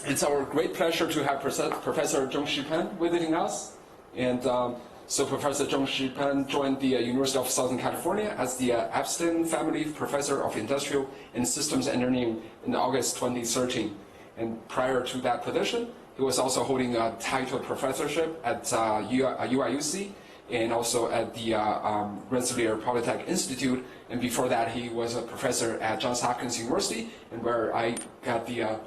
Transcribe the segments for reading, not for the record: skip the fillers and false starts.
It's our great pleasure to have Professor Jong-shi visiting us. And so Professor Jong-shi joined the University of Southern California as the Epstein Family Professor of Industrial and Systems Engineering in August 2013. And prior to that position, he was also holding a titled professorship at UIUC and also at the Rensselaer Polytech Institute. And before that, he was a professor at Johns Hopkins University, and where I got the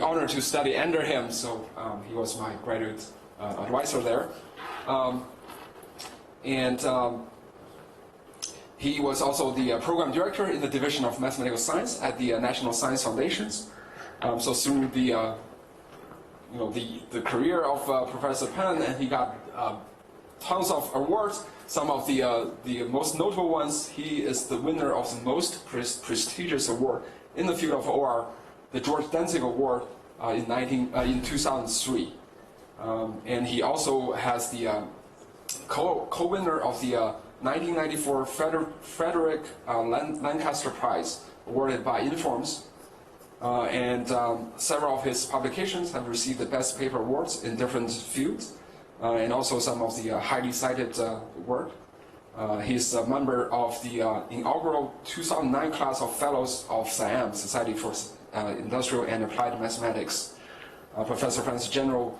honor to study under him. So he was my graduate advisor there. He was also the program director in the Division of Mathematical Science at the National Science Foundations. So through the career of Professor Pan, and he got tons of awards. Some of the most notable ones, he is the winner of the most prestigious award in the field of OR, the George Danzig Award in 2003. And he also has the co-winner of the 1994 Frederick Lancaster Prize, awarded by Informs. And several of his publications have received the Best Paper Awards in different fields, and also some of the highly cited work. He's a member of the inaugural 2009 class of Fellows of SIAM, Society for Industrial and Applied Mathematics. Professor Pan's general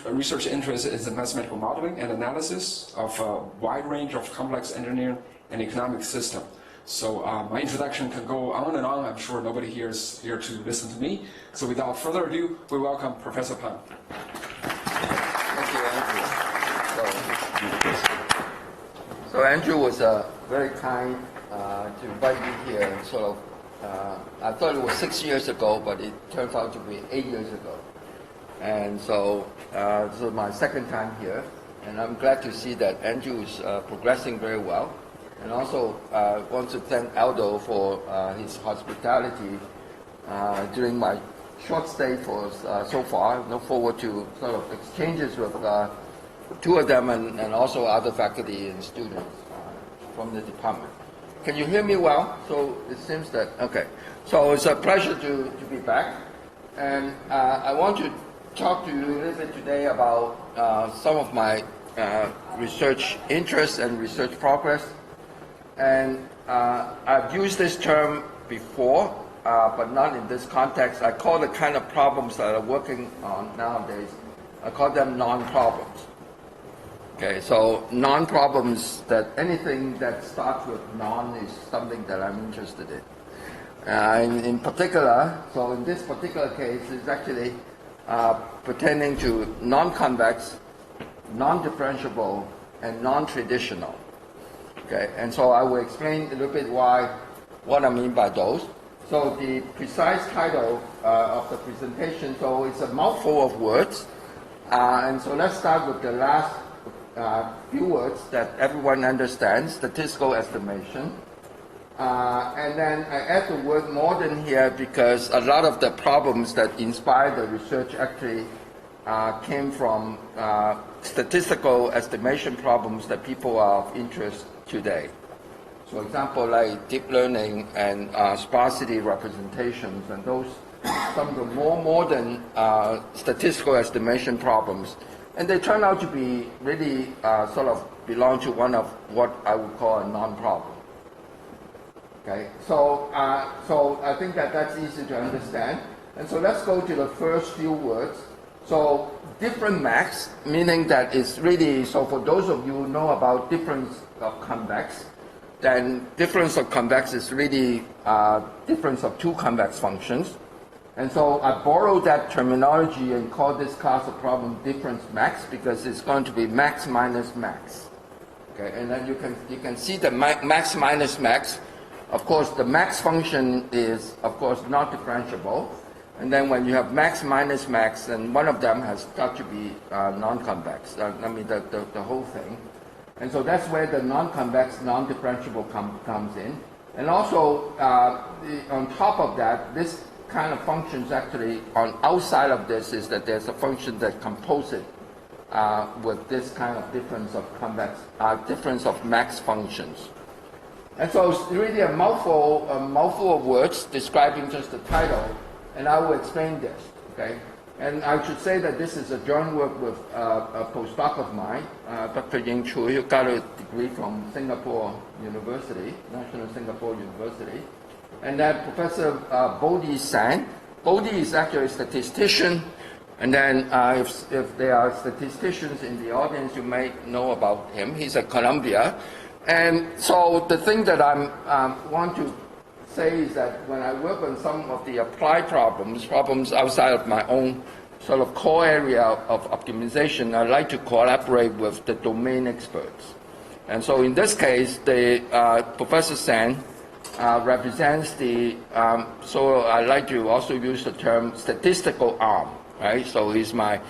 research interest is in mathematical modeling and analysis of a wide range of complex engineering and economic systems. So my introduction can go on and on. I'm sure nobody here is here to listen to me. So without further ado, we welcome Professor Pan. Thank you, Andrew. So Andrew was very kind to invite me here. And sort of, I thought it was 6 years ago, but it turns out to be 8 years ago. And so this is my second time here, and I'm glad to see that Andrew is progressing very well. And also want to thank Aldo for his hospitality during my short stay for so far. I look forward to sort of exchanges with two of them and also other faculty and students from the department. Can you hear me well? So it seems that, okay. So it's a pleasure to be back. And I want to talk to you a little bit today about some of my research interests and research progress. And I've used this term before, but not in this context. I call the kind of problems that I'm working on nowadays, I call them non-problems. Okay, so non-problems, that anything that starts with non is something that I'm interested in. In particular, so in this particular case, it's actually pertaining to non-convex, non-differentiable, and non-traditional. Okay, and so I will explain a little bit what I mean by those. So the precise title of the presentation, so it's a mouthful of words. And so let's start with the last few words that everyone understands, statistical estimation. And then I add the word modern here because a lot of the problems that inspired the research actually came from statistical estimation problems that people are of interest today. For example, like deep learning and sparsity representations, and those some of the more modern statistical estimation problems. And they turn out to be really sort of belong to one of what I would call a non-problem. Okay, so I think that's easy to understand. And so let's go to the first few words. So different max, meaning that it's really, so for those of you who know about difference of convex, then difference of convex is really difference of two convex functions. And so I borrowed that terminology and called this class of problem difference max because it's going to be max minus max. Okay, and then you can see the max minus max. Of course, the max function is, of course, not differentiable. And then when you have max minus max, then one of them has got to be non-convex. I mean, the whole thing. And so that's where the non-convex, non-differentiable comes in. And also, on top of that, this kind of functions actually, on outside of this, is that there's a function that composite with this kind of difference of convex, difference of max functions. And so it's really a mouthful of words describing just the title, and I will explain this. Okay? And I should say that this is a joint work with a postdoc of mine, Dr. Ying Chui, who got a degree from Singapore University, National Singapore University. And then Professor Bodhi Sang. Bodhi is actually a statistician. And then if there are statisticians in the audience, you may know about him. He's at Columbia. And so the thing that I want to say is that when I work on some of the applied problems outside of my own sort of core area of optimization, I like to collaborate with the domain experts. And so in this case, Professor Sang represents the, so I like to also use the term statistical arm, right? So he's my,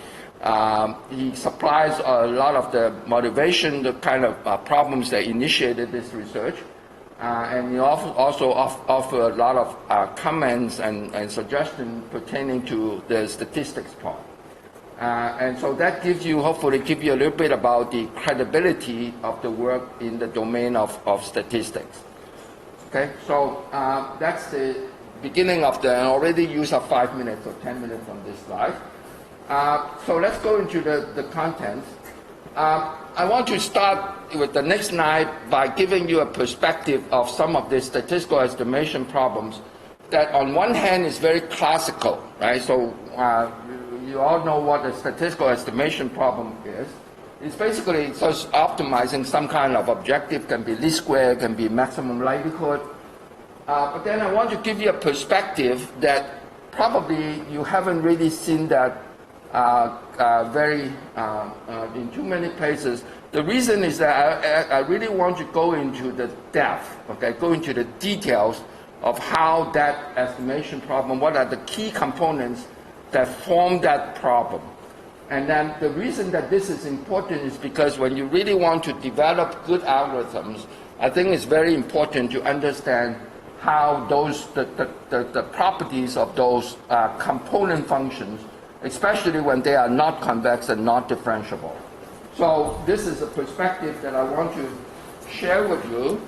he supplies a lot of the motivation, the kind of problems that initiated this research. And you also offer a lot of comments and suggestions pertaining to the statistics part. And so that gives you, hopefully give you a little bit about the credibility of the work in the domain of statistics. Okay, so that's the beginning of the, I already used up 5 minutes or 10 minutes on this slide. So let's go into the contents. I want to start with the next slide by giving you a perspective of some of the statistical estimation problems that on one hand is very classical, right? So you all know what a statistical estimation problem is. It's basically just optimizing some kind of objective, can be least square, can be maximum likelihood. But then I want to give you a perspective that probably you haven't really seen that in too many places. The reason is that I really want to go into the depth, okay, go into the details of how that estimation problem, what are the key components that form that problem. And then the reason that this is important is because when you really want to develop good algorithms, I think it's very important to understand how those, the properties of those component functions, especially when they are not convex and not differentiable. So this is a perspective that I want to share with you,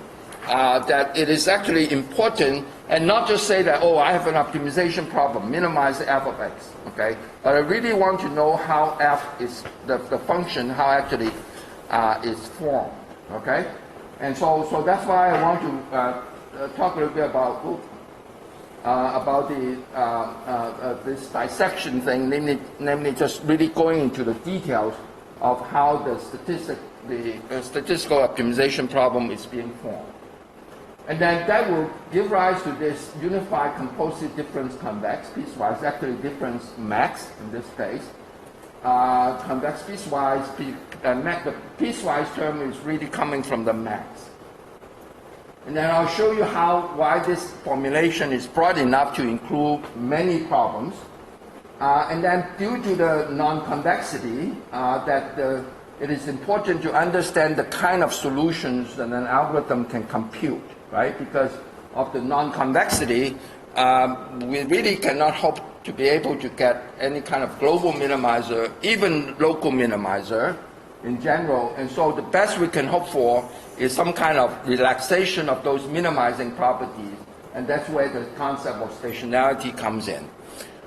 that it is actually important, and not just say that, oh, I have an optimization problem, minimize f of x, okay? But I really want to know how f is, the function, how actually is formed, okay? And so that's why I want to talk a little bit about this dissection thing, namely just really going into the details of how the statistical optimization problem is being formed. And then that will give rise to this unified composite difference convex piecewise, actually difference max in this case. Convex piecewise, the piecewise term is really coming from the max. And then I'll show you why this formulation is broad enough to include many problems. And then due to the non-convexity, it is important to understand the kind of solutions that an algorithm can compute, right? Because of the non-convexity, we really cannot hope to be able to get any kind of global minimizer, even local minimizer in general. And so the best we can hope for is some kind of relaxation of those minimizing properties. And that's where the concept of stationarity comes in.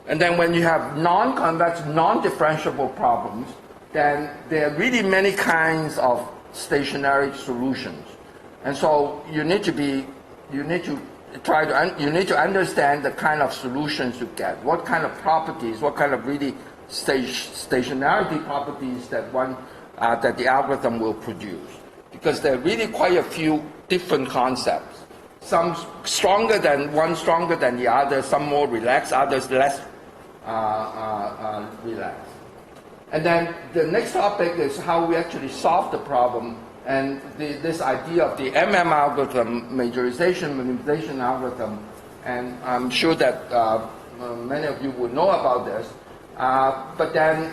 And then when you have non-convex, non-differentiable problems, then there are really many kinds of stationary solutions. And so you need to understand the kind of solutions you get, what kind of properties, what kind of really stationarity properties that the algorithm will produce. Because there are really quite a few different concepts. Some stronger than the other, some more relaxed, others less relaxed. And then the next topic is how we actually solve the problem, and this idea of the MM algorithm, majorization, minimization algorithm, and I'm sure that many of you would know about this. But then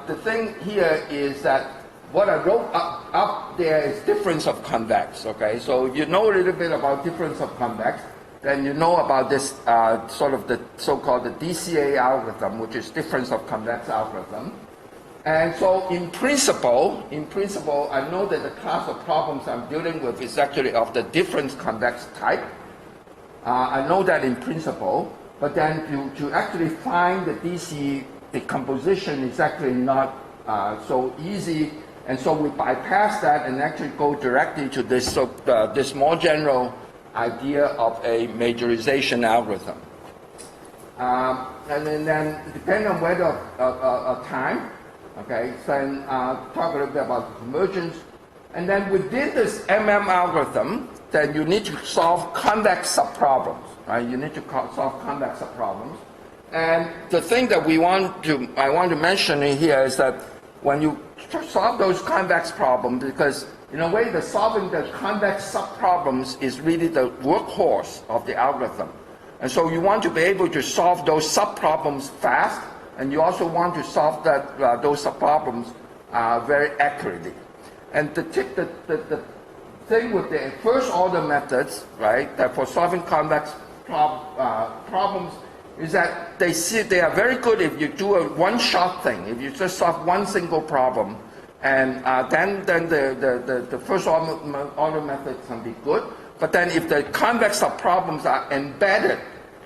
the thing here is that what I wrote up there is difference of convex, okay? So if you know a little bit about difference of convex, then you know about this sort of the so-called the DCA algorithm, which is difference of convex algorithm. And so in principle, I know that the class of problems I'm dealing with is actually of the difference convex type. I know that in principle. but then to actually find the DC decomposition is actually not so easy, and so we bypass that and actually go directly to this, this more general idea of a majorization algorithm. And then depending on whether of time, okay, so then talk a little bit about the convergence. And then within this algorithm, then you need to solve convex subproblems, right? You need to solve convex subproblems. And the thing that I want to mention here is that when you solve those convex problems, because in a way, solving the convex subproblems is really the workhorse of the algorithm. And so you want to be able to solve those subproblems fast, and you also want to solve those subproblems very accurately. And the thing with the first order methods, right, that for solving convex problems is that they are very good if you do a one-shot thing, if you just solve one single problem, and then the first order methods can be good. But then if the convex subproblems are embedded,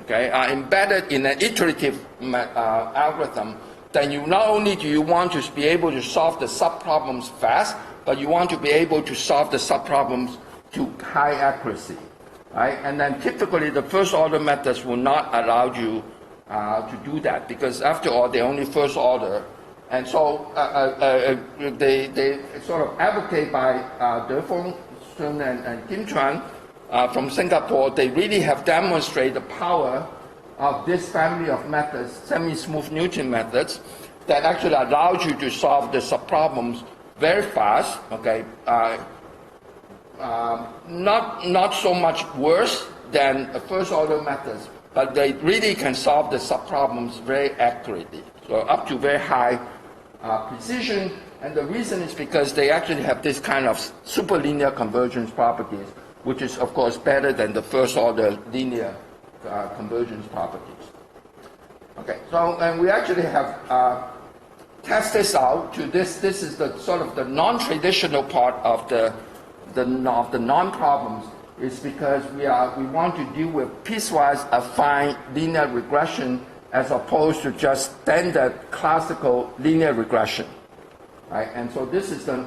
okay, are embedded in an iterative algorithm, then not only do you want to be able to solve the subproblems fast, but you want to be able to solve the subproblems to high accuracy, right? And then typically the first order methods will not allow you to do that, because after all, they're only first order. And so they sort of advocate by Defeng Sun and Kim Chuan from Singapore. They really have demonstrated the power of this family of methods, semi-smooth Newton methods, that actually allows you to solve the subproblems very fast. Okay, not so much worse than first order methods, but they really can solve the subproblems very accurately, so up to very high precision. And the reason is because they actually have this kind of superlinear convergence properties, which is of course better than the first order linear convergence properties. Okay, so and we actually have test this out to this. This is the sort of the non-traditional part of the non-problems, is because we want to deal with piecewise affine linear regression as opposed to just standard classical linear regression, right? And so this is the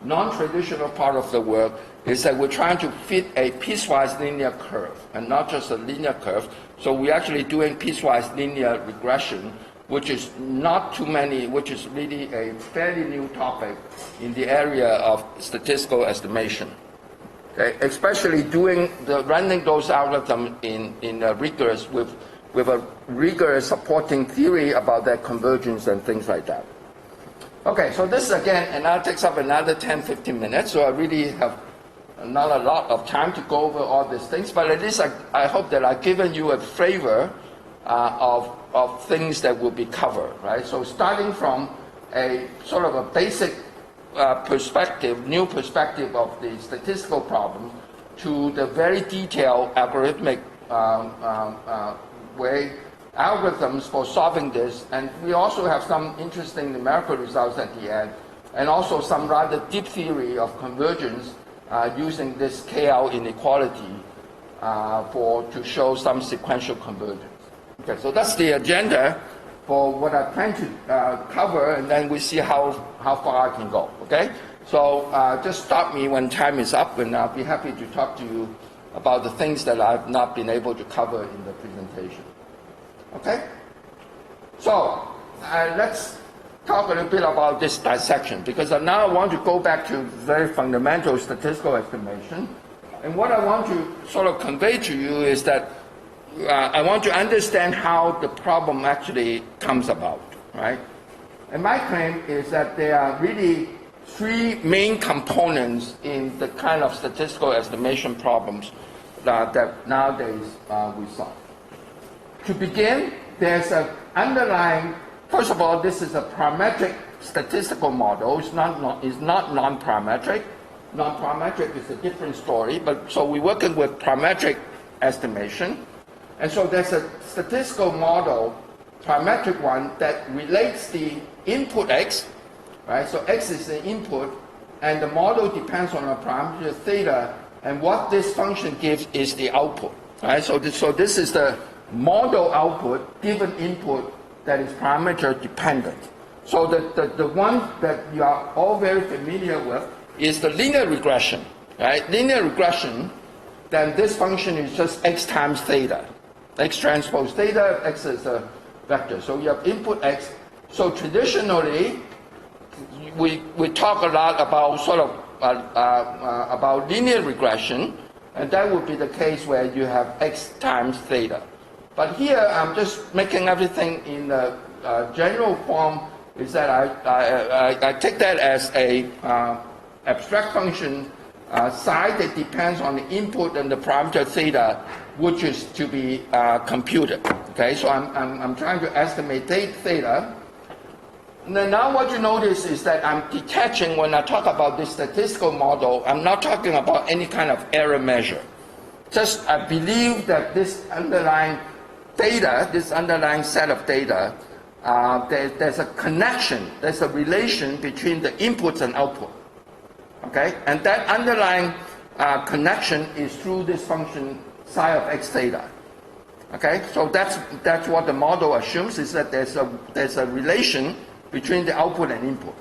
non-traditional part of the work, is that we're trying to fit a piecewise linear curve and not just a linear curve. So we're actually doing piecewise linear regression, which is not too many, which is really a fairly new topic in the area of statistical estimation. Okay? Especially running those algorithms in rigorous with a rigorous supporting theory about their convergence and things like that. Okay, so this again, and that takes up another 10-15 minutes, so I really have not a lot of time to go over all these things, but at least I hope that I've given you a flavor of things that will be covered, right? So starting from a sort of a basic perspective, new perspective of the statistical problems, to the very detailed algorithmic way algorithms for solving this, and we also have some interesting numerical results at the end, and also some rather deep theory of convergence using this KL inequality to show some sequential convergence. Okay, so that's the agenda for what I plan to cover, and then we see how far I can go. Okay, so just stop me when time is up, and I'll be happy to talk to you about the things that I've not been able to cover in the presentation. Okay? So, let's talk a little bit about this dissection, because now I want to go back to very fundamental statistical estimation. And what I want to sort of convey to you is that I want to understand how the problem actually comes about, right? And my claim is that there are really three main components in the kind of statistical estimation problems that nowadays we solve. To begin, there's an underlying, first of all, this is a parametric statistical model. It's not non-parametric. Non-parametric is a different story, but so we're working with parametric estimation. And so there's a statistical model, parametric one, that relates the input x, right? So x is the input, and the model depends on a parameter theta, and what this function gives is the output, right? So this is the model output given input that is parameter dependent. So the one that you are all very familiar with is the linear regression, right? Linear regression, then this function is just x times theta. X transpose theta, x is a vector. So you have input x. So traditionally, we talk a lot about sort of about linear regression, and that would be the case where you have x times theta. But here, I'm just making everything in the general form, is that I take that as a abstract function psi that depends on the input and the parameter theta, which is to be computed. Okay, so I'm trying to estimate theta. Now what you notice is that I'm detaching, when I talk about this statistical model, I'm not talking about any kind of error measure. Just I believe that this underlying data, this underlying set of data, there's a connection, there's a relation between the inputs and output. Okay, and that underlying connection is through this function psi of x theta. Okay, so that's what the model assumes, is that there's a relation between the output and input.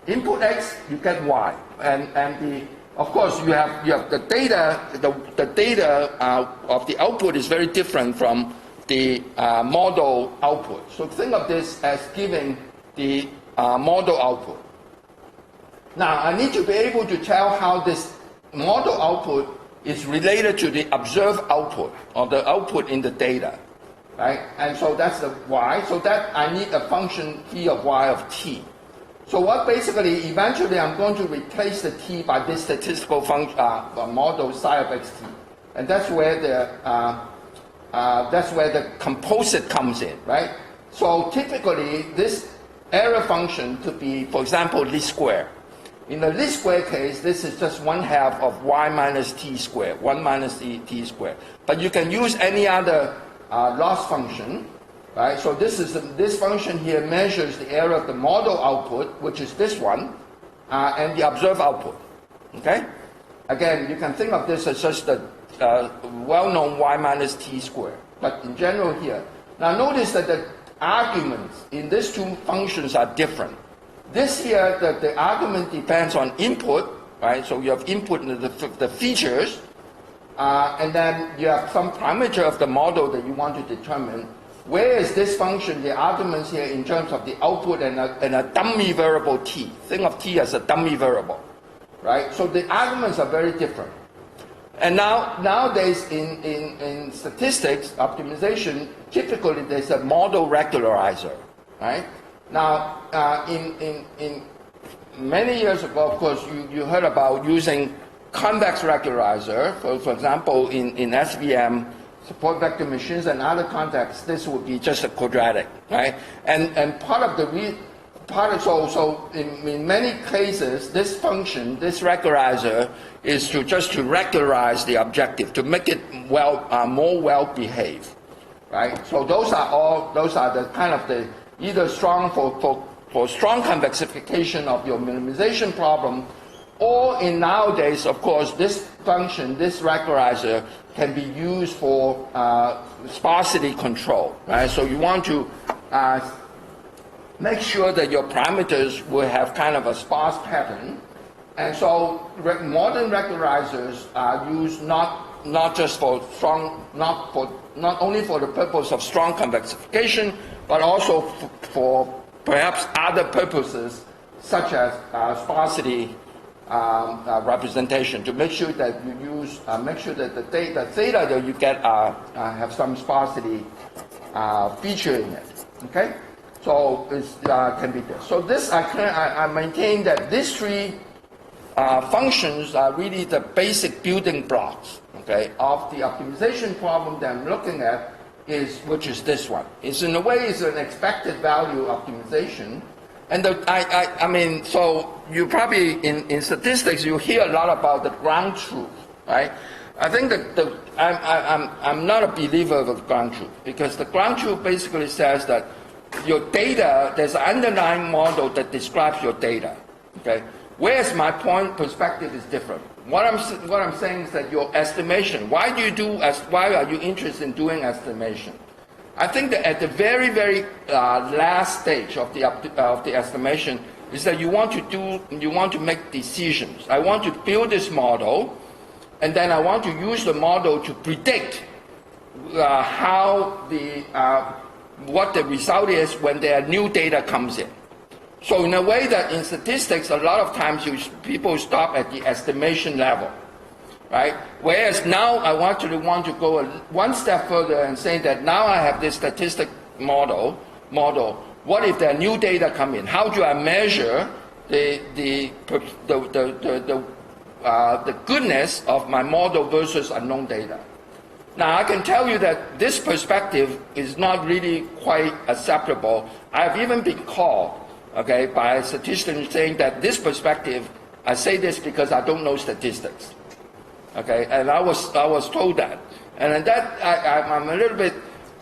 Input x, you get y, and of course you have the data. The data of the output is very different from the model output. So think of this as giving the model output. Now I need to be able to tell how this model output is related to the observed output, or the output in the data, right? And so that's the y. So that I need a function p of y of t. So what basically, eventually I'm going to replace the t by this statistical function model psi of xt, and that's where the composite comes in, right? So typically this error function could be, for example, least square. In the least square case, this is just 1/2 of y minus t squared, 1 minus t squared. But you can use any other loss function, right? So this function here measures the error of the model output, which is this one, and the observed output. Okay? Again, you can think of this as just the well-known y minus t squared. But in general here, now notice that the arguments in these two functions are different. This here, the argument depends on input, right? So you have input in the features, and then you have some parameter of the model that you want to determine. Where is this function, the arguments here, in terms of the output and a dummy variable t? Think of t as a dummy variable, right? So the arguments are very different. And nowadays in statistics optimization, typically there's a model regularizer, right? Now, in many years ago, of course, you heard about using convex regularizer. For example, in SVM, support vector machines and other contexts, this would be just a quadratic, right? And part of the so in many cases, this function, this regularizer, is just to regularize the objective, to make it more well behaved, right? So those are the kind of the either strong for strong convexification of your minimization problem, or in nowadays, of course, this function, this regularizer, can be used for sparsity control, right? So you want to make sure that your parameters will have kind of a sparse pattern, and so modern regularizers are used not just for strong, not only for the purpose of strong convexification, but also for perhaps other purposes, such as sparsity representation, to make sure that you use, make sure that the theta that you get have some sparsity feature in it. Okay, so it can be this. So this I maintain that these three functions are really the basic building blocks, okay, of the optimization problem that I'm looking at. Which is this one. It's in a way it's an expected value optimization, and I mean, so you probably in statistics you hear a lot about the ground truth, right? I think that I'm not a believer of the ground truth, because the ground truth basically says that your data, there's an underlying model that describes your data, okay? Whereas my perspective is different. what I'm saying is that your estimation, why are you interested in doing estimation? I think that at the very, very last stage of the estimation is that you want to make decisions. I want to build this model, and then I want to use the model to predict what the result is when there are new data comes in. So in a way that in statistics, a lot of times people stop at the estimation level, right? Whereas now I want to go one step further and say that now I have this statistic model. What if there are new data come in? How do I measure the goodness of my model versus unknown data? Now, I can tell you that this perspective is not really quite acceptable. I've even been called, okay, by a statistician saying that this perspective, I say this because I don't know statistics, okay, and I was told that. And that, I'm a little bit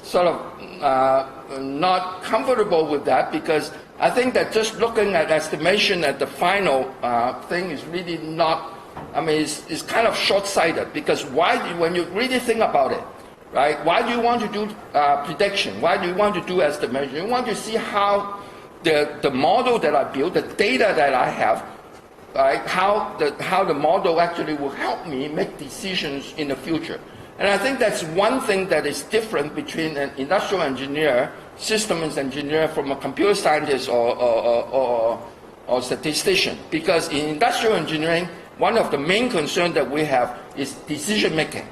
sort of not comfortable with that, because I think that just looking at estimation at the final thing is really not, I mean, it's kind of short-sighted, because when you really think about it, right, why do you want to do prediction? Why do you want to do estimation? You want to see how the model that I built, the data that I have, right, how the model actually will help me make decisions in the future. And I think that's one thing that is different between an industrial engineer, systems engineer, from a computer scientist or statistician. Because in industrial engineering, one of the main concerns that we have is decision making.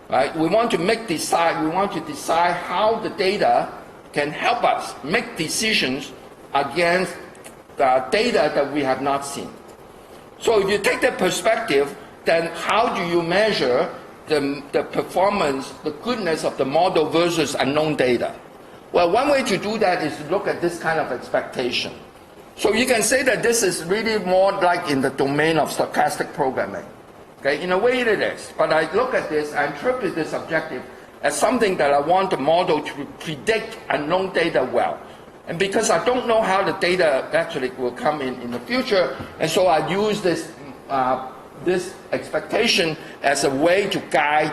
Right? We want to decide how the data can help us make decisions against the data that we have not seen. So if you take that perspective, then how do you measure the performance, the goodness of the model versus unknown data? Well, one way to do that is to look at this kind of expectation. So you can say that this is really more like in the domain of stochastic programming. Okay, in a way it is. But I look at this, I interpret this objective as something that I want the model to predict unknown data well. And because I don't know how the data actually will come in the future, and so I use this expectation as a way to guide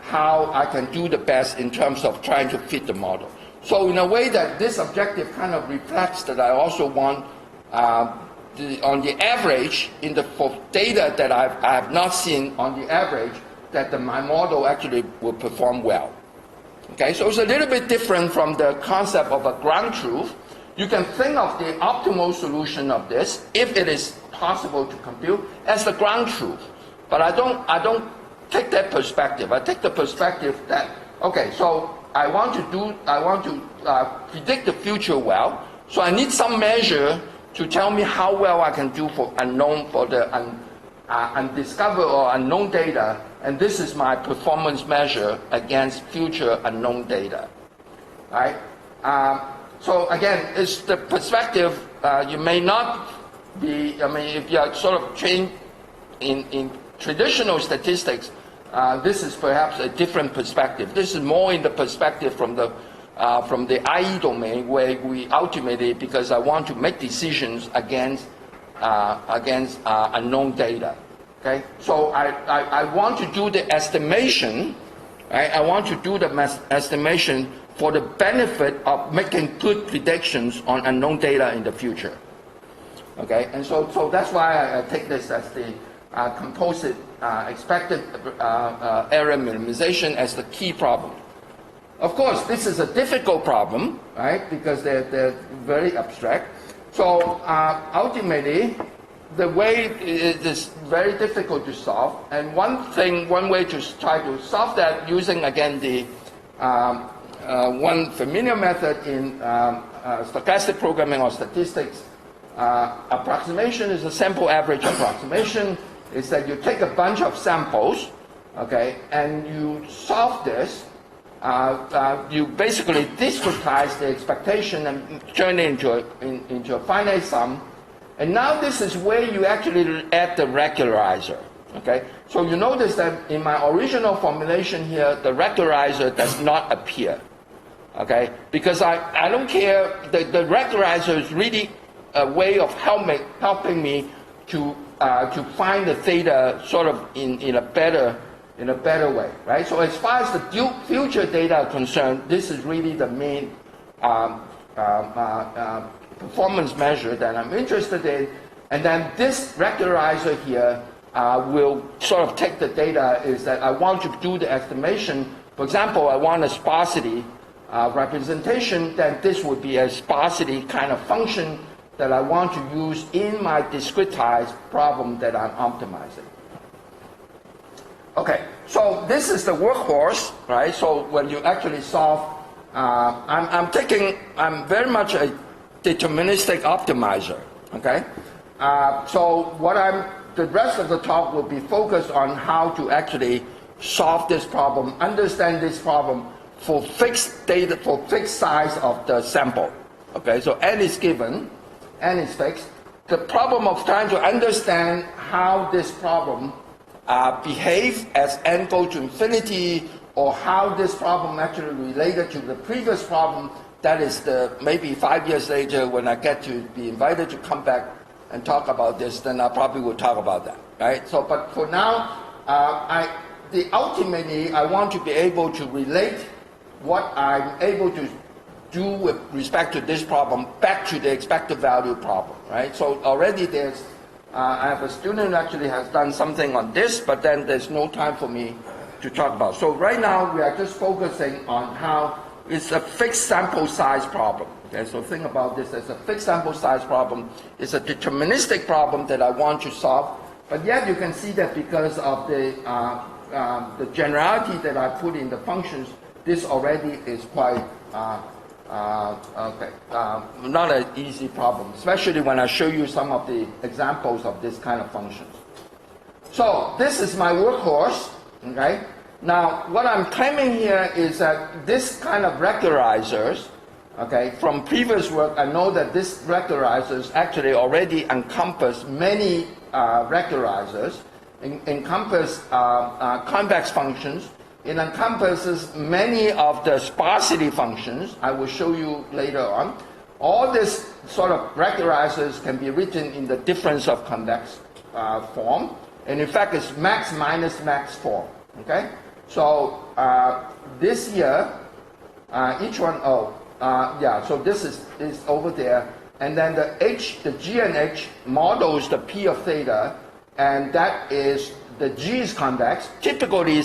how I can do the best in terms of trying to fit the model. So in a way that this objective kind of reflects that I also want on the average, for data that I have not seen on the average, that my model actually will perform well. Okay, so it's a little bit different from the concept of a ground truth. You can think of the optimal solution of this, if it is possible to compute, as the ground truth. But I don't take that perspective. I take the perspective that, okay, so I want to predict the future well, so I need some measure to tell me how well I can do for the undiscovered or unknown data, and this is my performance measure against future unknown data, right? So again, it's the perspective. You may not be, I mean, if you are sort of trained in traditional statistics, this is perhaps a different perspective. This is more in the perspective from the IE domain, where we ultimately, because I want to make decisions against unknown data. Okay, so I want to do the estimation. Right? I want to do the estimation for the benefit of making good predictions on unknown data in the future. Okay, and so that's why I take this as the composite expected error minimization as the key problem. Of course, this is a difficult problem, right? Because they're very abstract. So ultimately, the way it is very difficult to solve. And one way to try to solve that, using again the one familiar method in stochastic programming or statistics, approximation is a sample average approximation. Is that you take a bunch of samples, okay, and you solve this. You basically discretize the expectation and turn it into a finite sum. And now this is where you actually add the regularizer. Okay, so you notice that in my original formulation here, the regularizer does not appear. Okay, because I don't care. The regularizer is really a way of helping me to to find the theta sort of in a better way, right? So as far as the future data are concerned, this is really the main performance measure that I'm interested in. And then this regularizer here will sort of take the data is that I want to do the estimation. For example, I want a sparsity representation, then this would be a sparsity kind of function that I want to use in my discretized problem that I'm optimizing. Okay, so this is the workhorse, right? So when you actually solve, I'm very much a deterministic optimizer, okay? So the rest of the talk will be focused on how to actually solve this problem, understand this problem for fixed data, for fixed size of the sample. Okay, so n is given, n is fixed. The problem of trying to understand how this problem behaves as n goes to infinity, or how this problem actually related to the previous problem, that is maybe 5 years later when I get to be invited to come back and talk about this, then I probably will talk about that, right? So, but for now, ultimately, I want to be able to relate what I'm able to do with respect to this problem back to the expected value problem, right? So already I have a student who actually has done something on this, but then there's no time for me to talk about. So right now, we are just focusing on how it's a fixed sample size problem. Okay, so think about this as a fixed sample size problem. It's a deterministic problem that I want to solve, but yet you can see that because of the generality that I put in the functions, this already is quite not an easy problem, especially when I show you some of the examples of this kind of functions. So this is my workhorse, okay? Now, what I'm claiming here is that this kind of regularizers, okay, from previous work, I know that this regularizers actually already encompass many regularizers, encompass convex functions. It encompasses many of the sparsity functions. I will show you later on. All this sort of regularizers can be written in the difference of convex form. And in fact, it's max minus max form, okay? So this here, each one, so this is over there. And then the G and H models the P of theta, and that is, the G is convex. Typically,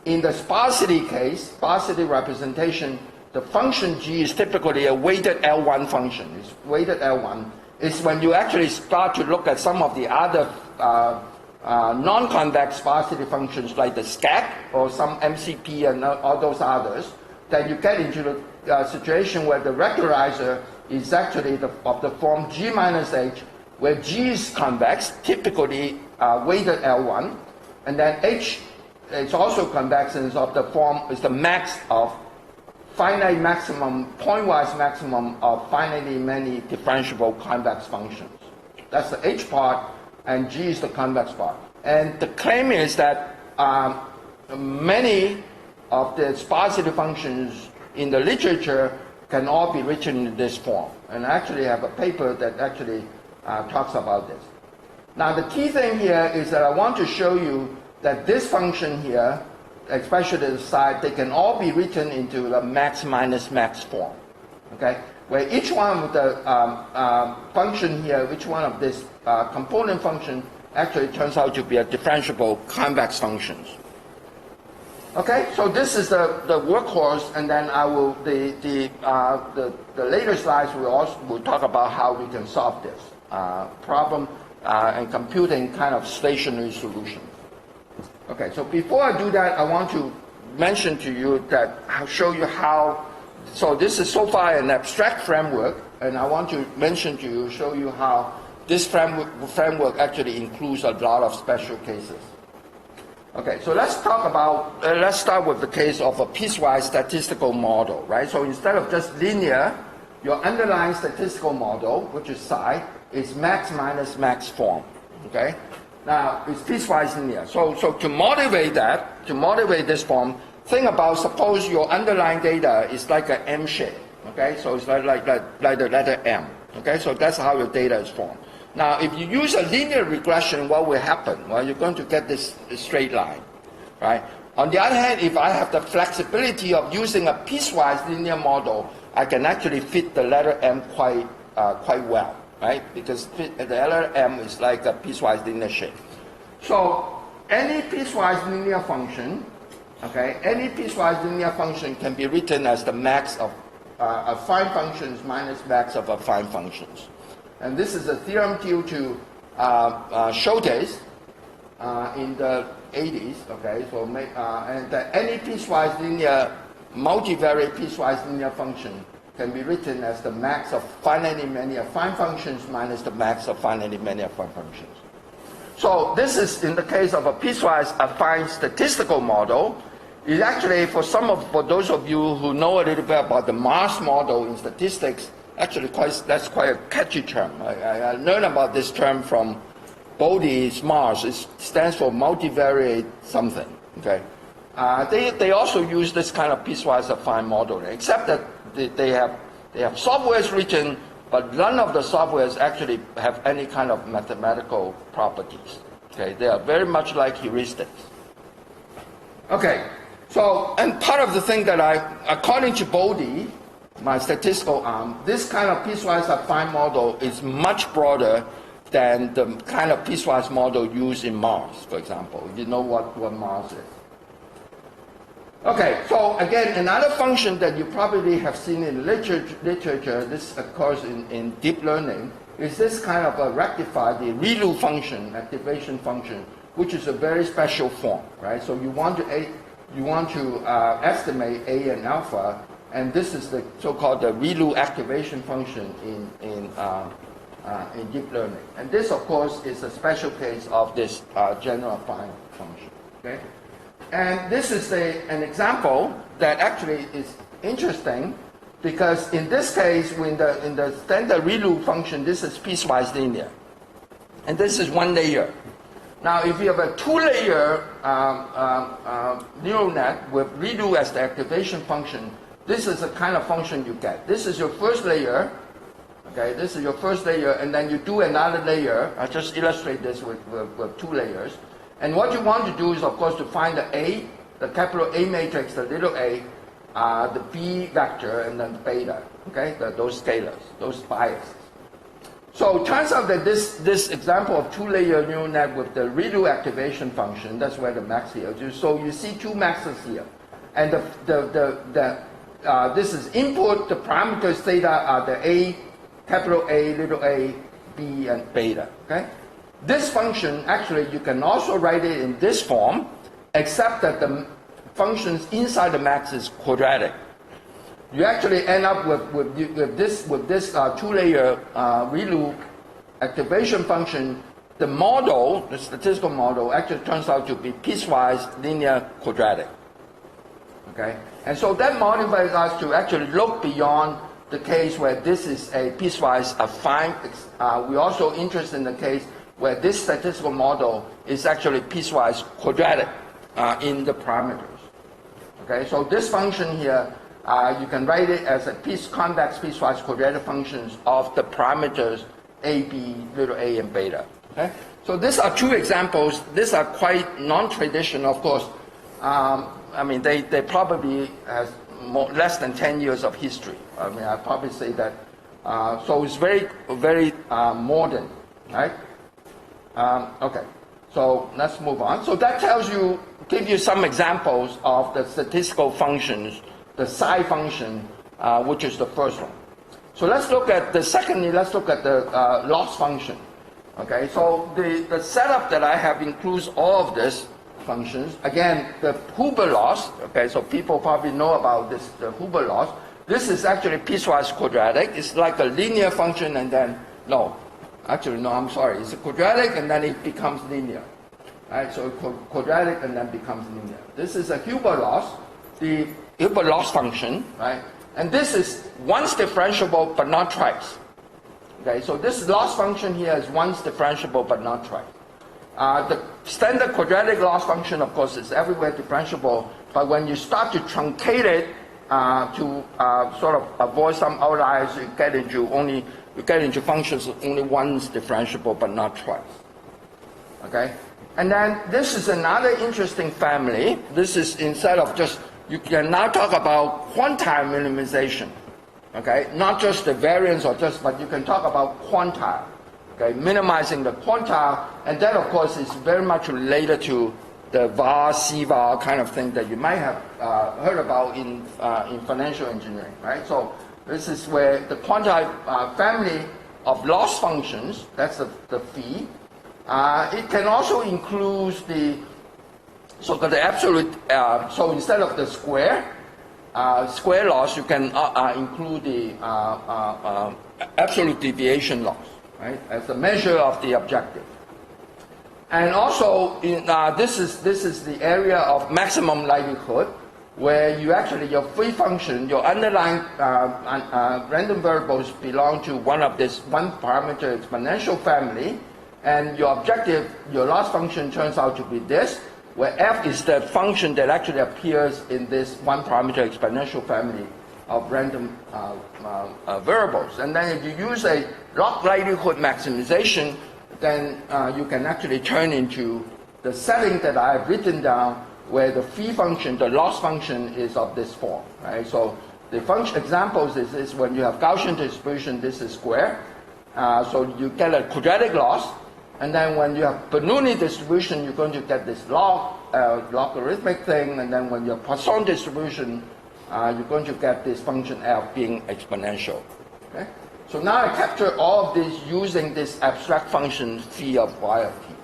in the sparsity case, sparsity representation, the function G is typically a weighted L1 function. It's weighted L1. It's when you actually start to look at some of the other non-convex sparsity functions like the SCAC or some MCP and all those others, that you get into the situation where the regularizer is actually of the form G minus H, where G is convex, typically weighted L1, and then H is also convex and is of the form, is the max of finite maximum, pointwise maximum of finitely many differentiable convex functions. That's the H part, and G is the convex part. And the claim is that many of the sparsity functions in the literature can all be written in this form. And I actually have a paper that actually talks about this. Now the key thing here is that I want to show you that this function here, especially the side, they can all be written into the max minus max form. Okay? Where each one of the function here, each one of this component function actually turns out to be a differentiable convex functions. Okay, so this is the workhorse, and then I will the later slides will talk about how we can solve this problem and computing kind of stationary solutions. Okay, so before I do that, I want to mention to you that I'll show you how. So this is so far an abstract framework, and I want to mention to you, show you how this framework actually includes a lot of special cases. Okay, so let's talk about, let's start with the case of a piecewise statistical model, right? So instead of just linear, your underlying statistical model, which is psi, is max minus max form, okay? Now, it's piecewise linear. So to motivate that, to motivate this form, think about, suppose your underlying data is like an M shape, okay? So it's like the letter M, okay? So that's how your data is formed. Now, if you use a linear regression, what will happen? Well, you're going to get this straight line, right? On the other hand, if I have the flexibility of using a piecewise linear model, I can actually fit the letter M quite well, right? Because the letter M is like a piecewise linear shape. So any piecewise linear function, okay, any piecewise linear function can be written as the max of affine functions minus max of affine functions. And this is a theorem due to Schultes in the 80s, okay, so and any piecewise linear, multivariate piecewise linear function can be written as the max of finitely many affine functions minus the max of finitely many affine functions. So this is in the case of a piecewise affine statistical model. It actually, for those of you who know a little bit about the Mars model in statistics, actually that's quite a catchy term. I learned about this term from Boddy's Mars. It stands for multivariate something. Okay, they also use this kind of piecewise affine modeling, except that they have softwares written, but none of the softwares actually have any kind of mathematical properties. Okay, they are very much like heuristics. Okay, so and part of the thing that according to Boddy, my statistical arm, this kind of piecewise affine model is much broader than the kind of piecewise model used in Mars, for example, if you know what Mars is. Okay, so again, another function that you probably have seen in literature, this occurs in deep learning, is this kind of a rectified, the riilu function, activation function, which is a very special form, right? So you want to estimate A and alpha, and this is the so-called the riilu activation function in deep learning. And this, of course, is a special case of this general affine function. Okay, and this is an example that actually is interesting because in this case, in the standard riilu function, this is piecewise linear, and this is one layer. Now, if you have a two-layer neural net with riilu as the activation function, this is the kind of function you get. This is your first layer. Okay, this is your first layer, and then you do another layer. I'll just illustrate this with two layers. And what you want to do is, of course, to find the A, the capital A matrix, the little a, the B vector, and then beta. Okay, those scalars, those biases. So it turns out that this example of two-layer neural net with the riilu activation function, that's where the max here. So you see two maxes here, and this is input. The parameters theta are the A, capital A, little a, B, and beta. Okay. This function, actually, you can also write it in this form, except that the functions inside the max is quadratic. You actually end up with this two-layer riilu activation function. The model, the statistical model, actually turns out to be piecewise linear quadratic. Okay, and so that motivates us to actually look beyond the case where this is a piecewise affine. We're also interested in the case where this statistical model is actually piecewise quadratic in the parameters. Okay, so this function here, you can write it as a convex piecewise quadratic functions of the parameters A, B, little a, and beta. Okay, so these are two examples. These are quite non-traditional, of course. I mean, they probably has less than 10 years of history. I mean, I'd probably say that. So it's very, very modern, right? Okay, so let's move on. So that gives you some examples of the statistical functions, the psi function, which is the first one. So let's look at let's look at the loss function. Okay, so the setup that I have includes all of this functions. Again, the Huber loss. Okay, so people probably know about this, the Huber loss. This is actually piecewise quadratic. It's like a linear function, and then I'm sorry. It's a quadratic, and then it becomes linear. Right, so quadratic and then becomes linear. This is a Huber loss, the Huber loss function, right? And this is once differentiable but not twice. Okay, so this loss function here is once differentiable but not twice. The standard quadratic loss function, of course, is everywhere differentiable, but when you start to truncate it to sort of avoid some outliers, you get into only you get into functions only once differentiable but not twice. Okay? And then this is another interesting family. This is instead of just, you can now talk about quantile minimization. Okay? Not just the variance or just, but you can talk about quantile. Okay? Minimizing the quantile, and that of course is very much related to the VAR, CVAR kind of thing that you might have heard about in financial engineering, right? So this is where the quantile family of loss functions, that's the phi. It can also include the so-called absolute, so instead of the square loss, you can include the absolute deviation loss, right, as a measure of the objective. And also, this is the area of maximum likelihood, where you actually, your free function, your underlying random variables belong to one of this one parameter exponential family, and your objective, your loss function turns out to be this, where f is the function that actually appears in this one parameter exponential family of random variables. And then if you use a log likelihood maximization, then you can actually turn into the setting that I have written down, where the phi function, the loss function, is of this form, right? So the function examples is when you have Gaussian distribution, this is square, so you get a quadratic loss, and then when you have Bernoulli distribution, you're going to get this logarithmic thing, and then when you have Poisson distribution, you're going to get this function f being exponential. Okay? So now I capture all of this using this abstract function phi of y of t.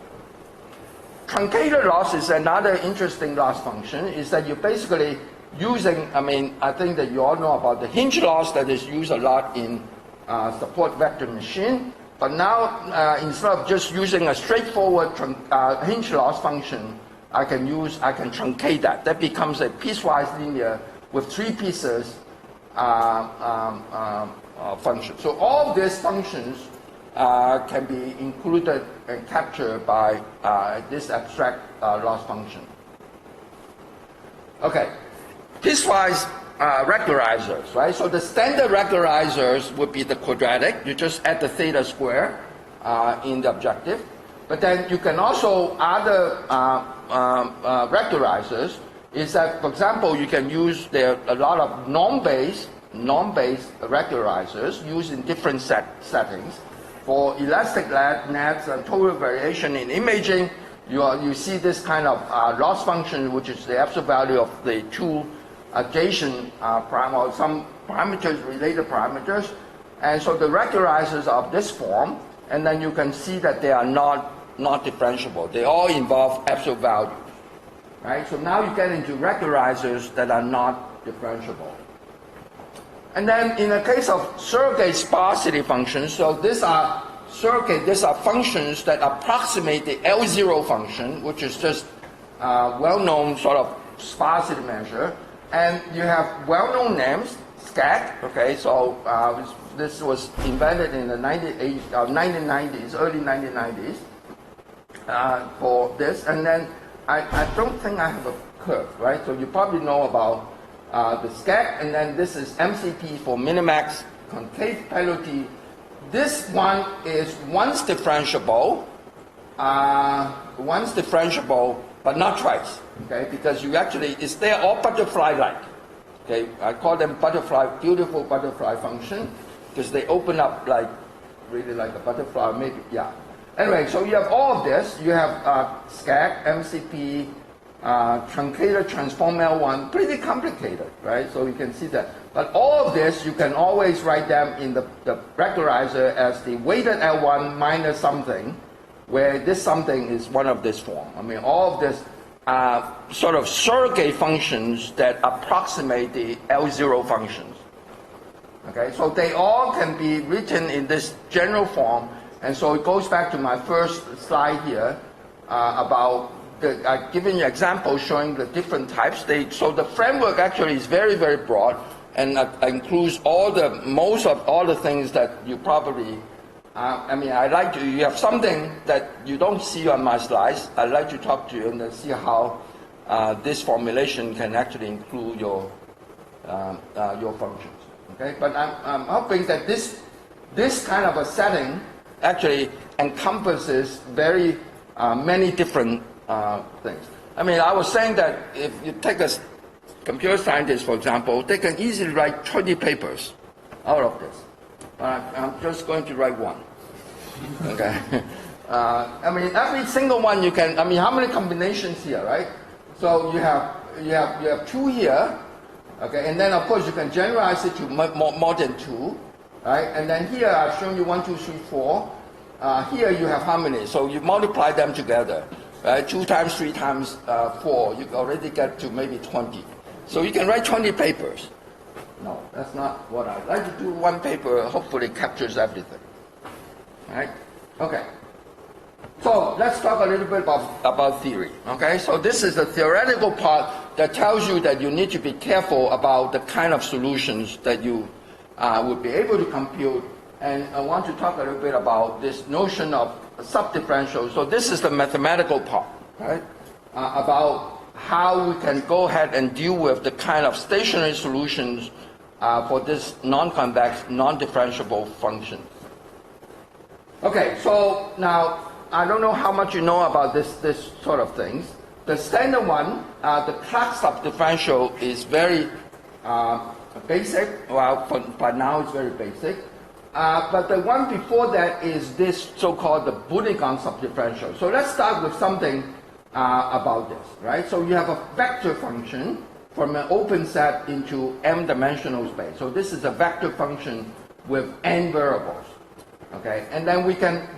Truncated loss is another interesting loss function, is that you're basically using, I think that you all know about the hinge loss that is used a lot in support vector machine. But now, instead of just using a straightforward hinge loss function, I can truncate that. That becomes a piecewise linear with 3 pieces function. So all of these functions can be included and captured by this abstract loss function. Okay, piecewise regularizers, right? So the standard regularizers would be the quadratic. You just add the theta square in the objective. But then you can also, other regularizers, is that, for example, you can use a lot of norm-based regularizers used in different settings. For elastic nets and total variation in imaging, you see this kind of loss function, which is the absolute value of the 2 adjacent or some parameters, related parameters. And so the regularizers are of this form, and then you can see that they are not differentiable. They all involve absolute values, right? So now you get into regularizers that are not differentiable. And then in the case of surrogate sparsity functions, so these are functions that approximate the L0 function, which is just well-known sort of sparsity measure. And you have well-known names, SCAC, okay, so this was invented in the 1990s, early 1990s for this. And then I don't think I have a curve, right? So you probably know about the SCAC, and then this is MCP for minimax concave penalty. This one is once differentiable, but not twice, okay? Because you actually, they're all butterfly-like, okay? I call them beautiful butterfly function, because they open up really like a butterfly, maybe, yeah. Anyway, so you have all of this. You have SCAC, MCP, truncated transform L1, pretty complicated, right? So you can see that. But all of this, you can always write them in the regularizer as the weighted L1 minus something, where this something is one of this form. All of this sort of surrogate functions that approximate the L0 functions. Okay, so they all can be written in this general form, and so it goes back to my first slide here about giving you examples showing the different types. So the framework actually is very, very broad, and includes most of all the things that you probably. You have something that you don't see on my slides. I'd like to talk to you and then see how this formulation can actually include your functions. Okay, but I'm hoping that this this kind of a setting actually encompasses very many different things. I mean, I was saying that if you take a computer scientist, for example, they can easily write 20 papers out of this. I'm just going to write one. Okay. I mean, every single one you can. I mean, how many combinations here, right? So you have two here, okay, and then of course you can generalize it to more than two, right? And then here I've shown you 1, 2, 3, 4. Here you have how many? So you multiply them together, right? 2 times 3 times 4, you already get to maybe 20. So you can write 20 papers. No, that's not what I'd like to do. One paper hopefully captures everything. Right? Okay. So let's talk a little bit about theory. Okay? So this is the theoretical part that tells you that you need to be careful about the kind of solutions that you would be able to compute. And I want to talk a little bit about this notion of subdifferential. So this is the mathematical part, right? About how we can go ahead and deal with the kind of stationary solutions for this non-convex, non-differentiable function. Okay, so now I don't know how much you know about this sort of things. The standard one, the Clark subdifferential, is very basic. Well, but now it's very basic. But the one before that is this so-called the Bourdieu subdifferential. So let's start with something about this, right? So you have a vector function from an open set into m-dimensional space. So this is a vector function with n variables, okay? And then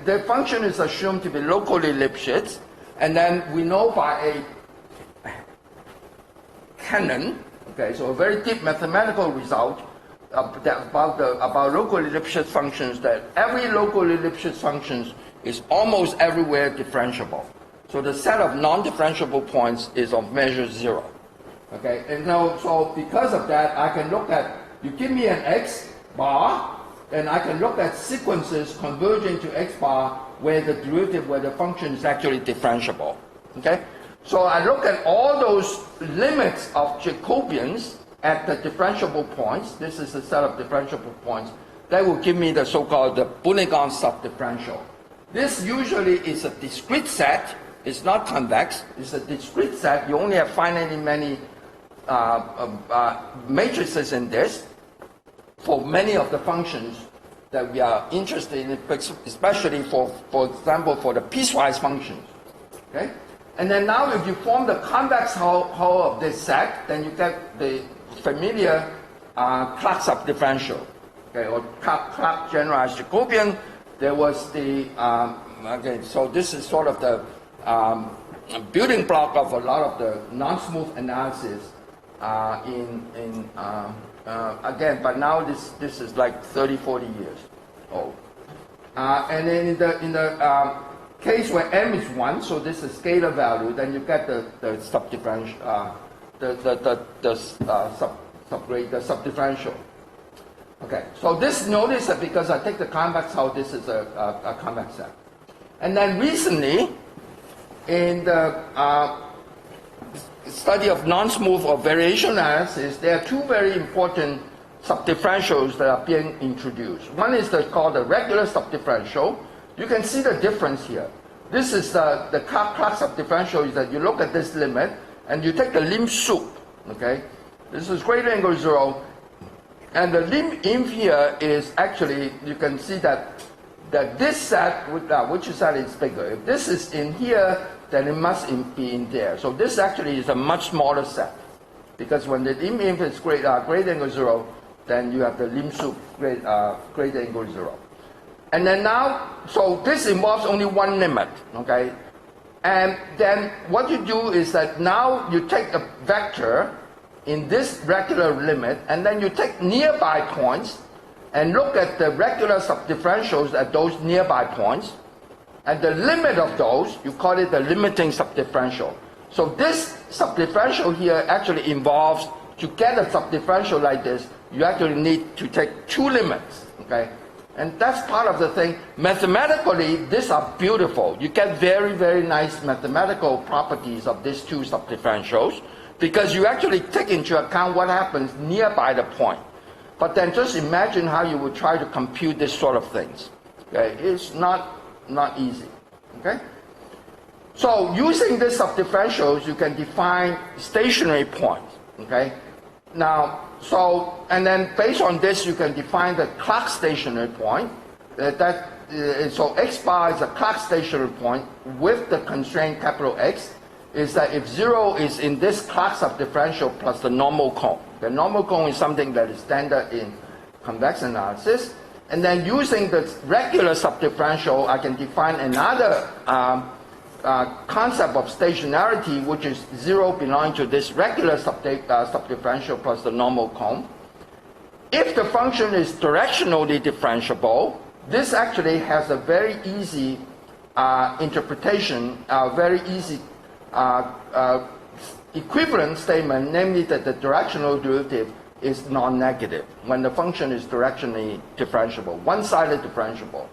the function is assumed to be locally Lipschitz, and then we know by a canon, okay, so a very deep mathematical result about locally Lipschitz functions, that every locally Lipschitz functions is almost everywhere differentiable. So the set of non-differentiable points is of measure 0. Okay, and now, so because of that, I can look at, you give me an x bar, and I can look at sequences converging to x bar where the derivative, where the function is actually differentiable. Okay, so I look at all those limits of Jacobians at the differentiable points. This is the set of differentiable points. That will give me the so-called the Bourdieu subdifferential. This usually is a discrete set. It's not convex. It's a discrete set. You only have finitely many matrices in this for many of the functions that we are interested in, especially for example, for the piecewise functions. Okay? And then now if you form the convex hull of this set, then you get the familiar Clark subdifferential, okay, or Clark generalized Jacobian. There was the, okay, so this is sort of the building block of a lot of the non-smooth analysis again, but now this is like 30, 40 years old. And then in the case where m is 1, so this is scalar value, then you get the subdifferential, the subdifferential. Okay, so this, notice that because I take the convex hull, this is a convex set. And then recently, in the study of non-smooth or variation analysis, there are two very important subdifferentials that are being introduced. One is called the regular subdifferential. You can see the difference here. This is the Clark subdifferential, is that you look at this limit, and you take the lim sup, okay? This is greater than equal to 0. And the lim inf here is actually, you can see that this set, which set is bigger. If this is in here, then it must be in there. So this actually is a much smaller set. Because when the lim inf is greater than equal to 0, then you have the lim sup greater than equal to 0. And then now, so this involves only one limit, okay? And then what you do is that now you take a vector in this regular limit, and then you take nearby points and look at the regular subdifferentials at those nearby points, and the limit of those, you call it the limiting subdifferential. So this subdifferential here actually involves, to get a subdifferential like this, you actually need to take two limits, okay? And that's part of the thing. Mathematically, these are beautiful. You get very, very nice mathematical properties of these two subdifferentials, because you actually take into account what happens nearby the point. But then just imagine how you would try to compute this sort of things. Okay? It's not easy. Okay? So using this subdifferentials, you can define stationary points. Okay? Now, and then based on this, you can define the clock stationary point. So x bar is a clock stationary point with the constraint capital X, is that if 0 is in this clock subdifferential plus the normal cone. The normal cone is something that is standard in convex analysis. And then using the regular subdifferential, I can define another concept of stationarity, which is 0 belonging to this regular subdifferential plus the normal cone. If the function is directionally differentiable, this actually has a very easy interpretation, very easy equivalent statement, namely that the directional derivative is non-negative when the function is directionally differentiable, one-sided differentiable.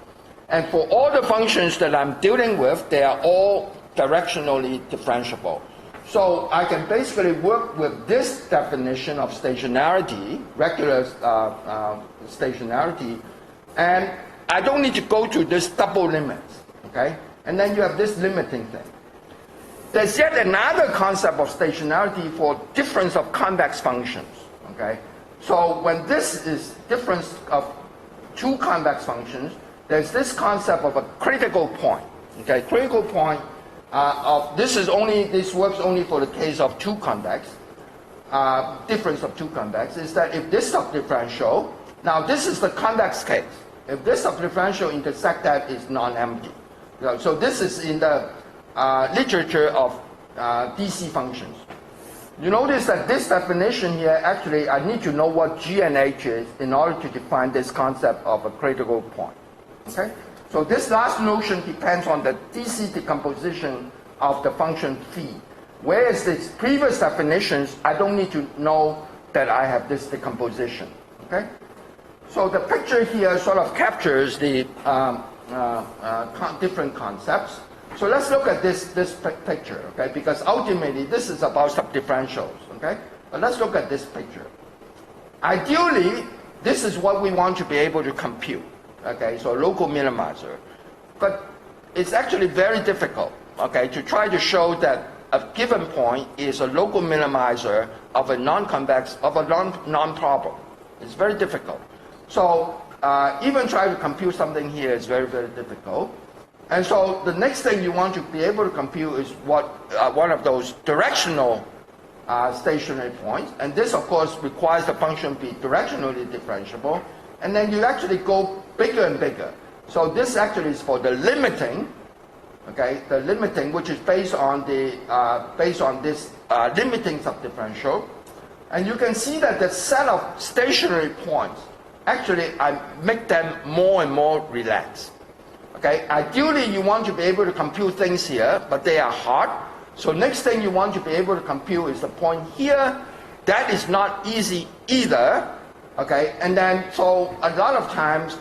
And for all the functions that I'm dealing with, they are all directionally differentiable. So I can basically work with this definition of stationarity, regular stationarity, and I don't need to go to this double limits, okay? And then you have this limiting thing. There's yet another concept of stationarity for difference of convex functions, okay? So when this is difference of two convex functions, there's this concept of a critical point, okay? Critical point this works only for the case of two convex, difference of two convex, is that if this subdifferential, now this is the convex case, if this subdifferential intersect that is non-empty. So this is in the literature of DC functions. You notice that this definition here, actually, I need to know what G and H is in order to define this concept of a critical point. Okay? So this last notion depends on the DC decomposition of the function phi. Whereas the previous definitions, I don't need to know that I have this decomposition. Okay? So the picture here sort of captures the different concepts. So let's look at this picture, okay? Because ultimately this is about subdifferentials, okay? But let's look at this picture. Ideally, this is what we want to be able to compute, okay? So local minimizer. But it's actually very difficult, okay, to try to show that a given point is a local minimizer of a non-convex, of a non-problem. It's very difficult. So even trying to compute something here is very, very difficult. And so the next thing you want to be able to compute is one of those directional stationary points. And this, of course, requires the function be directionally differentiable. And then you actually go bigger and bigger. So this actually is for the limiting, okay, the limiting, which is based on this limiting subdifferential. And you can see that the set of stationary points, actually, I make them more and more relaxed. Okay, ideally you want to be able to compute things here, but they are hard. So next thing you want to be able to compute is the point here. That is not easy either. Okay, and then so a lot of times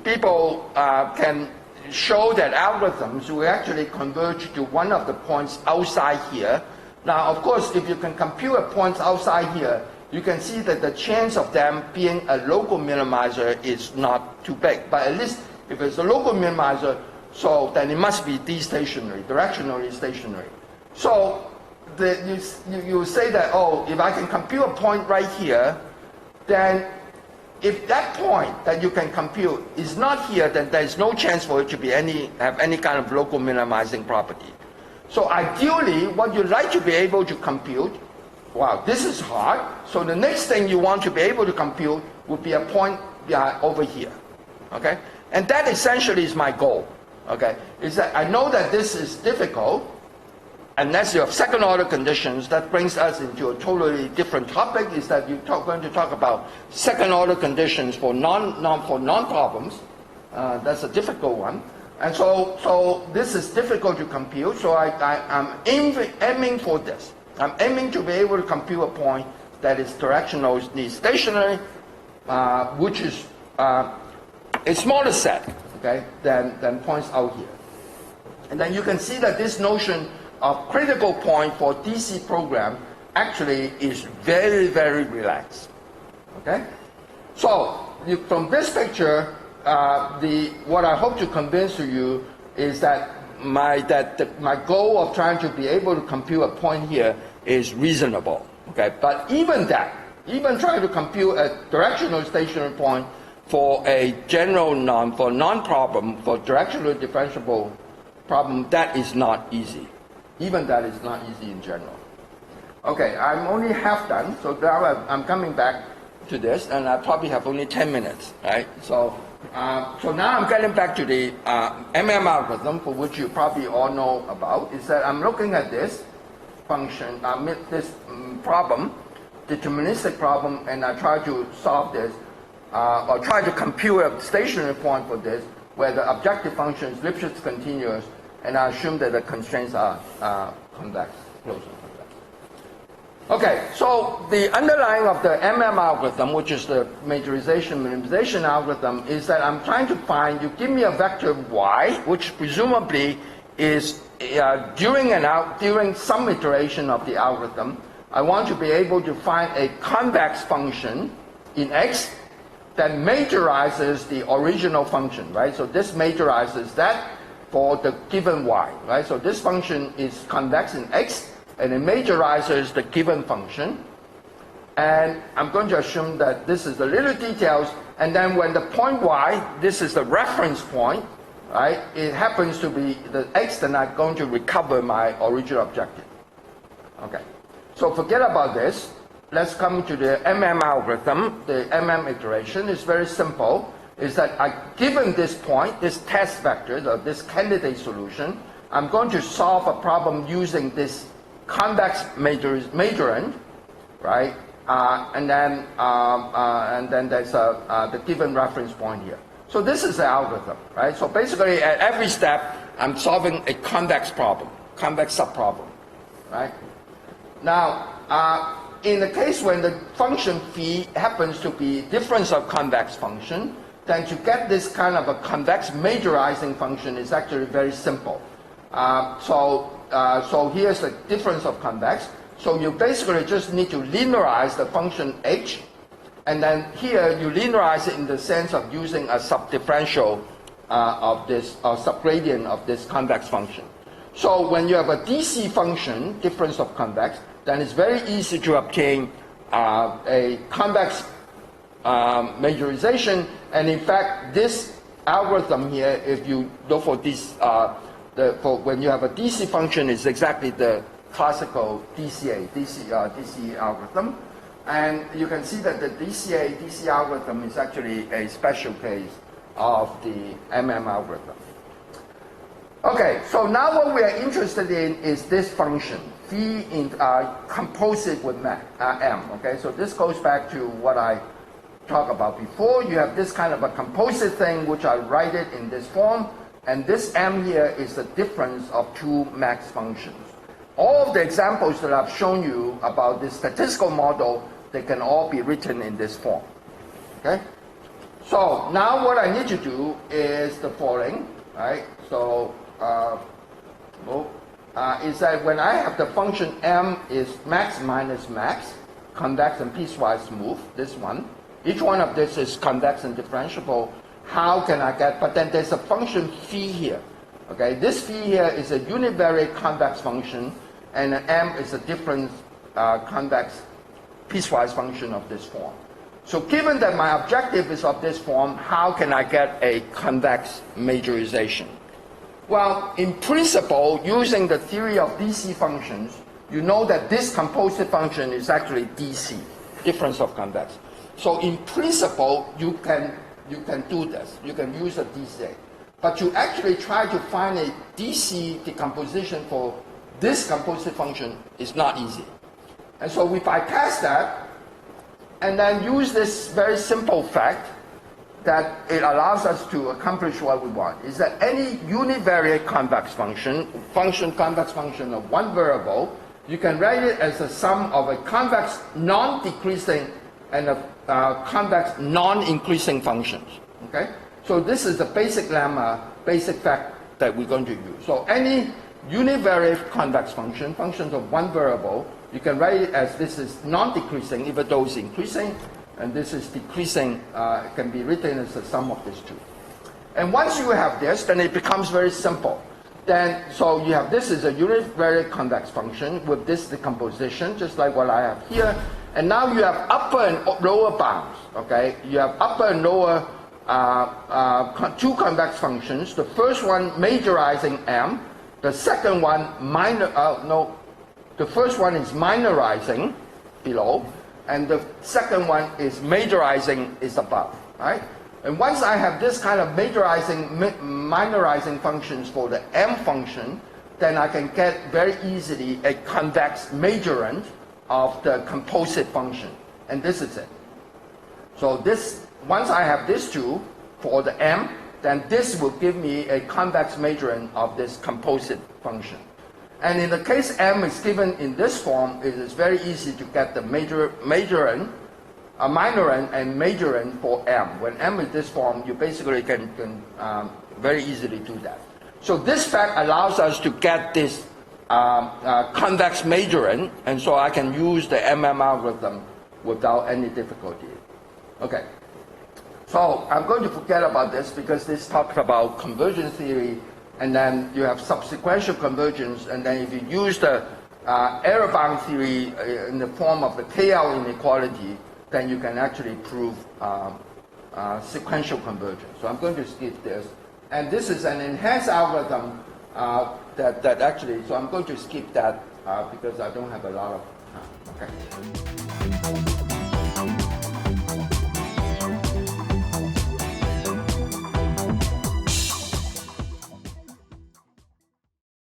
people can show that algorithms will actually converge to one of the points outside here. Now, of course, if you can compute a point outside here, you can see that the chance of them being a local minimizer is not too big. But at least if it's a local minimizer, so then it must be de-stationary, directionally stationary. So you say that, oh, if I can compute a point right here, then if that point that you can compute is not here, then there's no chance for it to be have any kind of local minimizing property. So ideally, what you'd like to be able to compute, wow, this is hard. So the next thing you want to be able to compute would be a point over here. Okay? And that essentially is my goal. Okay? Is that I know that this is difficult, unless you have second order conditions. That brings us into a totally different topic, is that you're going to talk about second order conditions for non-problems. That's a difficult one. And so this is difficult to compute, so I'm aiming for this. I'm aiming to be able to compute a point that is directionally stationary, which is a smaller set, okay, than points out here. And then you can see that this notion of critical point for DC program actually is very, very relaxed. Okay? So from this picture, what I hope to convince to you is that my goal of trying to be able to compute a point here is reasonable. Okay, but even trying to compute a directional stationary point for a general non-problem, for directionally differentiable problem, that is not easy. Even that is not easy in general. Okay, I'm only half done, so now I'm coming back to this, and I probably have only 10 minutes, right? So now I'm getting back to the MM algorithm, for which you probably all know about. Is that I'm looking at this function, this problem, deterministic problem, and I try to solve this, or try to compute a stationary point for this, where the objective function is Lipschitz continuous, and I assume that the constraints are convex, closed and convex. Okay, so the underlying of the MM algorithm, which is the majorization minimization algorithm, is that I'm trying to find, you give me a vector y, which presumably is during some iteration of the algorithm, I want to be able to find a convex function in x that majorizes the original function, right? So this majorizes that for the given y, right? So this function is convex in x, and it majorizes the given function. And I'm going to assume that this is the little details, and then when the point y, this is the reference point, right? It happens to be the x, then I'm going to recover my original objective. Okay, so forget about this. Let's come to the MM algorithm. The MM iteration is very simple. Is that given this point, this test vector, this candidate solution, I'm going to solve a problem using this convex majorand, right? And then there's the given reference point here. So this is the algorithm, right? So basically, at every step, I'm solving a convex problem, convex subproblem, right? Now, in the case when the function phi happens to be difference of convex function, then to get this kind of a convex majorizing function is actually very simple. So here's the difference of convex. So you basically just need to linearize the function h, and then here you linearize it in the sense of using a subdifferential of this, or subgradient of this convex function. So when you have a DC function, difference of convex, then it's very easy to obtain a convex majorization. And in fact, this algorithm here, if you look for this, when you have a DC function, is exactly the classical DC algorithm. And you can see that the DC algorithm is actually a special case of the MM algorithm. Okay, so now what we are interested in is this function, phi in composite with m. Okay, so this goes back to what I talked about before. You have this kind of a composite thing, which I write it in this form, and this m here is the difference of two max functions. All of the examples that I've shown you about this statistical model, they can all be written in this form. Okay? So now what I need to do is the following, right? So is that when I have the function m is max minus max, convex and piecewise smooth, this one, each one of this is convex and differentiable, how can I get, but then there's a function phi here. Okay, this phi here is a univariate convex function, and m is a different convex piecewise function of this form. So given that my objective is of this form, how can I get a convex majorization? Well, in principle, using the theory of DC functions, you know that this composite function is actually DC, difference of convex. So in principle, you can do this. You can use a DC. But to actually try to find a DC decomposition for this composite function is not easy. And so we bypass that and then use this very simple fact that it allows us to accomplish what we want, is that any univariate convex function, convex function of one variable, you can write it as a sum of a convex non-decreasing and a convex non-increasing functions. Okay? So this is the basic lemma, basic fact that we're going to use. So any univariate convex function, functions of one variable, you can write it as this is non-decreasing, even though it's increasing, And this is decreasing, can be written as the sum of these two. And once you have this, then it becomes very simple. Then, so you have this is a univariate convex function with this decomposition, just like what I have here. And now you have upper and lower bounds, okay? You have upper and lower two convex functions. The first one majorizing M, the second one the first one is minorizing below, and the second one is majorizing is above, right? And once I have this kind of minorizing functions for the M function, then I can get very easily a convex majorant of the composite function. And this is it. So this, once I have this two for the M, then this will give me a convex majorant of this composite function. And in the case M is given in this form, it is very easy to get the minorant and majorant for M. When M is this form, you basically can very easily do that. So this fact allows us to get this convex majorant, and so I can use the MM algorithm without any difficulty. Okay. So I'm going to forget about this because this talks about convergence theory, and then you have subsequential convergence, and then if you use the error bound theory in the form of the KL inequality, then you can actually prove sequential convergence. So I'm going to skip this. And this is an enhanced algorithm that actually, so I'm going to skip that because I don't have a lot of time. Okay.